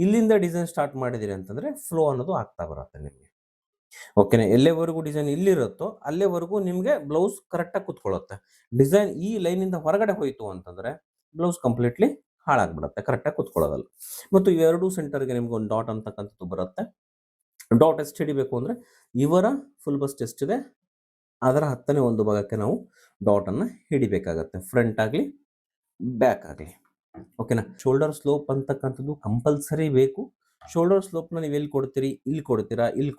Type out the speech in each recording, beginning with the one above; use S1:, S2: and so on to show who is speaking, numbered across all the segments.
S1: ಇಲ್ಲಿಂದ design start ಮಾಡಿದಿರಿ ಅಂತಂದ್ರೆ ಫ್ಲೋ ಅನ್ನೋದು ಆಗ್ತಾ ಬರುತ್ತೆ ನಿಮಗೆ. ಓಕೆನಾ, ಎಲ್ಲೇವರೆಗೂ ಡಿಸೈನ್ ಇಲ್ಲಿರುತ್ತೋ ಅಲ್ಲೇವರೆಗೂ ನಿಮಗೆ ಬ್ಲೌಸ್ ಕರೆಕ್ಟಾಗಿ ಕುತ್ಕೊಳ್ಳುತ್ತೆ. ಡಿಸೈನ್ ಈ ಲೈನಿಂದ ಹೊರಗಡೆ ಹೋಯಿತು ಅಂತಂದ್ರೆ ಬ್ಲೌಸ್ ಕಂಪ್ಲೀಟ್ಲಿ ಹಾಳಾಗ್ಬಿಡುತ್ತೆ, ಕರೆಕ್ಟಾಗಿ ಕುತ್ಕೊಳ್ಳೋದಲ್ಲ. ಮತ್ತು ಇವೆರಡೂ ಸೆಂಟರ್ಗೆ ನಿಮ್ಗೆ ಒಂದು ಡಾಟ್ ಅಂತಕ್ಕಂಥದ್ದು ಬರುತ್ತೆ. ಡಾಟ್ ಎಷ್ಟು ಹಿಡಿಬೇಕು ಅಂದರೆ ಇವರ ಫುಲ್ ಬಸ್ಟ್ ಎಷ್ಟಿದೆ ಅದರ 10ನೇ ಒಂದು ಭಾಗಕ್ಕೆ ನಾವು ಡಾಟನ್ನು ಹಿಡಿಬೇಕಾಗತ್ತೆ, ಫ್ರಂಟ್ ಆಗಲಿ ಬ್ಯಾಕ್ ಆಗಲಿ. ಓಕೆನಾ, ಶೋಲ್ಡರ್ ಸ್ಲೋಪ್ ಅಂತಕ್ಕಂಥದ್ದು ಕಂಪಲ್ಸರಿ ಬೇಕು. ಶೋಲ್ಡರ್ ಸ್ಲೋಪ್ನ ನೀವು ಎಲ್ಲಿ ಕೊಡ್ತೀರಿ, ಇಲ್ಲಿ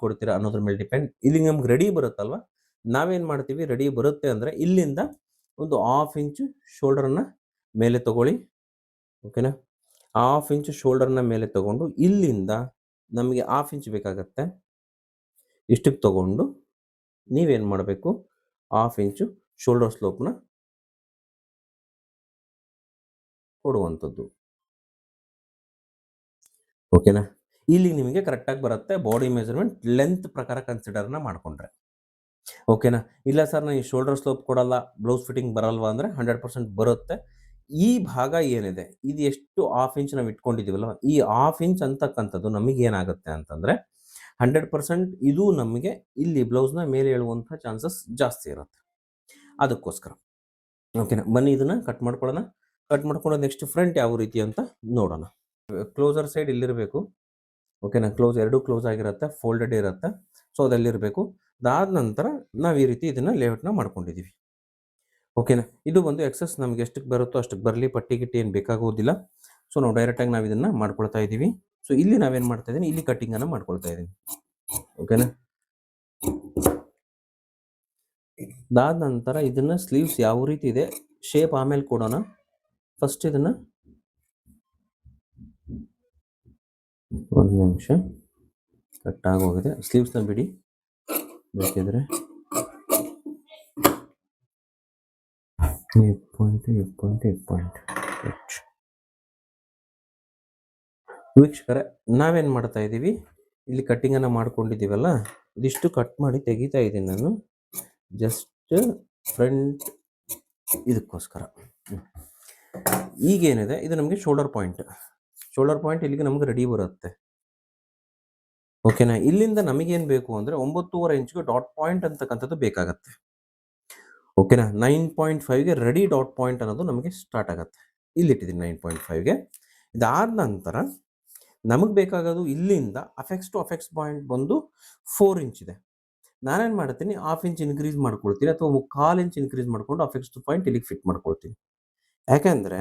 S1: ಕೊಡ್ತೀರಾ ಅನ್ನೋದ್ರ ಮೇಲೆ ಡಿಪೆಂಡ್. ಇಲ್ಲಿ ನಮ್ಗೆ ರೆಡಿ ಬರುತ್ತಲ್ವ, ನಾವೇನು ಮಾಡ್ತೀವಿ, ರೆಡಿ ಬರುತ್ತೆ ಅಂದರೆ ಇಲ್ಲಿಂದ ಒಂದು 1/2 ಇಂಚು ಶೋಲ್ಡರನ್ನು ಮೇಲೆ ತಗೊಳ್ಳಿ. ಓಕೆನಾ, 1/2 ಇಂಚು ಶೋಲ್ಡರ್ನ ಮೇಲೆ ತಗೊಂಡು ಇಲ್ಲಿಂದ ನಮಗೆ 1/2 ಇಂಚ್ ಬೇಕಾಗತ್ತೆ, ಇಷ್ಟಕ್ಕೆ ತಗೊಂಡು ನೀವೇನು ಮಾಡಬೇಕು, 1/2 ಇಂಚು ಶೋಲ್ಡರ್ ಸ್ಲೋಪ್ನ ಕೊಡುವಂಥದ್ದು. ಓಕೆನಾ, ಇಲ್ಲಿ ನಿಮಗೆ ಕರೆಕ್ಟಾಗಿ ಬರುತ್ತೆ. ಬಾಡಿ ಮೆಜರ್ಮೆಂಟ್ ಲೆಂತ್ ಪ್ರಕಾರ ಕನ್ಸಿಡರ್ನ ಮಾಡಿಕೊಂಡ್ರೆ. ಓಕೆನಾ, ಇಲ್ಲ ಸರ್ ನಾನು ಈ ಶೋಲ್ಡರ್ ಸ್ಲೋಪ್ ಕೊಡಲ್ಲ, ಬ್ಲೌಸ್ ಫಿಟ್ಟಿಂಗ್ ಬರಲ್ವಾ ಅಂದರೆ 100% ಬರುತ್ತೆ. ಈ ಭಾಗ ಏನಿದೆ ಇದು ಎಷ್ಟು 1/2 ಇಂಚ್ ನಾವು ಇಟ್ಕೊಂಡಿದ್ದೀವಲ್ಲ, ಈ 1/2 ಇಂಚ್ ಅಂತಕ್ಕಂಥದ್ದು ನಮಗೆ ಏನಾಗುತ್ತೆ ಅಂತಂದರೆ 100% ಇದು ನಮಗೆ ಇಲ್ಲಿ ಬ್ಲೌಸ್ನ ಮೇಲೆ ಹೇಳುವಂಥ ಚಾನ್ಸಸ್ ಜಾಸ್ತಿ ಇರುತ್ತೆ. ಅದಕ್ಕೋಸ್ಕರ ಓಕೆನಾ, ಬನ್ನಿ ಇದನ್ನು ಕಟ್ ಮಾಡ್ಕೊಳ್ಳೋಣ. ಕಟ್ ಮಾಡ್ಕೊಂಡು ನೆಕ್ಸ್ಟ್ ಫ್ರಂಟ್ ಯಾವ ರೀತಿ ಅಂತ ನೋಡೋಣ. ಕ್ಲೋಸರ್ ಸೈಡ್ ಇಲ್ಲಿರಬೇಕು. ಓಕೆನಾ, ಎರಡೂ ಕ್ಲೋಸ್ ಆಗಿರುತ್ತೆ, ಫೋಲ್ಡೆಡ್ ಇರುತ್ತೆ. ಸೊ ಅದಲ್ಲಿರಬೇಕು. ಅದಾದ ನಂತರ ನಾವು ಈ ರೀತಿ ಇದನ್ನು ಲೇಔಟ್ನ ಮಾಡ್ಕೊಂಡಿದ್ದೀವಿ. ಓಕೆನಾ, ಇದು ಒಂದು ಎಕ್ಸಸ್ ನಮಗೆ ಎಷ್ಟಕ್ಕೆ ಬರುತ್ತೋ ಅಷ್ಟಕ್ಕೆ ಬರಲಿ, ಪಟ್ಟಿ ಗಿಟ್ಟಿ ಏನು ಬೇಕಾಗೋದಿಲ್ಲ. ಸೊ ನಾವು ಡೈರೆಕ್ಟಾಗಿ ನಾವು ಇದನ್ನು ಮಾಡ್ಕೊಳ್ತಾ ಇದ್ದೀವಿ. ಸೊ ಇಲ್ಲಿ ನಾವೇನು ಮಾಡ್ತಾ ಇದ್ದೀನಿ, ಇಲ್ಲಿ ಕಟ್ಟಿಂಗನ್ನು ಮಾಡ್ಕೊಳ್ತಾ ಇದ್ದೀನಿ. ಓಕೆನಾ, ಅದಾದ ನಂತರ ಇದನ್ನು ಸ್ಲೀವ್ಸ್ ಯಾವ ರೀತಿ ಇದೆ ಶೇಪ್ ಆಮೇಲೆ ಕೊಡೋಣ. ಫಸ್ಟ್ ಇದನ್ನು ಒಂದು ನಿಮಿಷ, ಕಟ್ ಆಗೋಗಿದೆ. ಸ್ಲೀವ್ಸ್ನ ಬಿಡಿ, ಬೇಕಿದ್ರೆ 8.8. ವೀಕ್ಷಕರೇ, ನಾವೇನು ಮಾಡ್ತಾ ಇದ್ದೀವಿ, ಇಲ್ಲಿ ಕಟ್ಟಿಂಗನ್ನು ಮಾಡ್ಕೊಂಡಿದ್ದೀವಲ್ಲ, ಇದಿಷ್ಟು ಕಟ್ ಮಾಡಿ ತೆಗಿತಾ ಇದ್ದೀನಿ ನಾನು, ಜಸ್ಟ್ ಫ್ರಂಟ್ ಇದಕ್ಕೋಸ್ಕರ. ಈಗೇನಿದೆ ಇದು ನಮಗೆ ಶೋಲ್ಡರ್ ಪಾಯಿಂಟ್ ಇಲ್ಲಿಗೆ ನಮಗೆ ರೆಡಿ ಬರುತ್ತೆ. ಓಕೆನಾ, ಇಲ್ಲಿಂದ ನಮಗೇನು ಬೇಕು ಅಂದರೆ 9.5 ಇಂಚ್ಗೆ ಡಾಟ್ ಪಾಯಿಂಟ್ ಅಂತಕ್ಕಂಥದ್ದು ಬೇಕಾಗತ್ತೆ. ಓಕೆನಾ, 9.5ಗೆ ರೆಡಿ ಡಾಟ್ ಪಾಯಿಂಟ್ ಅನ್ನೋದು ನಮಗೆ ಸ್ಟಾರ್ಟ್ ಆಗುತ್ತೆ. ಇಲ್ಲಿಟ್ಟಿದ್ದೀನಿ 9.5ಗೆ. ಇದಾದ ನಂತರ ನಮಗೆ ಬೇಕಾಗೋದು ಇಲ್ಲಿಂದ ಅಫೆಕ್ಸ್ ಟು ಅಫೆಕ್ಸ್ ಪಾಯಿಂಟ್ ಬಂದು 4 ಇಂಚ್ ಇದೆ. ನಾನೇನು ಮಾಡ್ತೀನಿ, 1/2 ಇಂಚ್ ಇನ್ಕ್ರೀಸ್ ಮಾಡ್ಕೊಳ್ತೀನಿ, ಅಥವಾ 1/4 ಇಂಚ್ ಇನ್ಕ್ರೀಸ್ ಮಾಡಿಕೊಂಡು ಅಫೆಕ್ಸ್ ಟು ಪಾಯಿಂಟ್ ಇಲ್ಲಿಗೆ ಫಿಟ್ ಮಾಡ್ಕೊಳ್ತೀನಿ. ಯಾಕೆಂದರೆ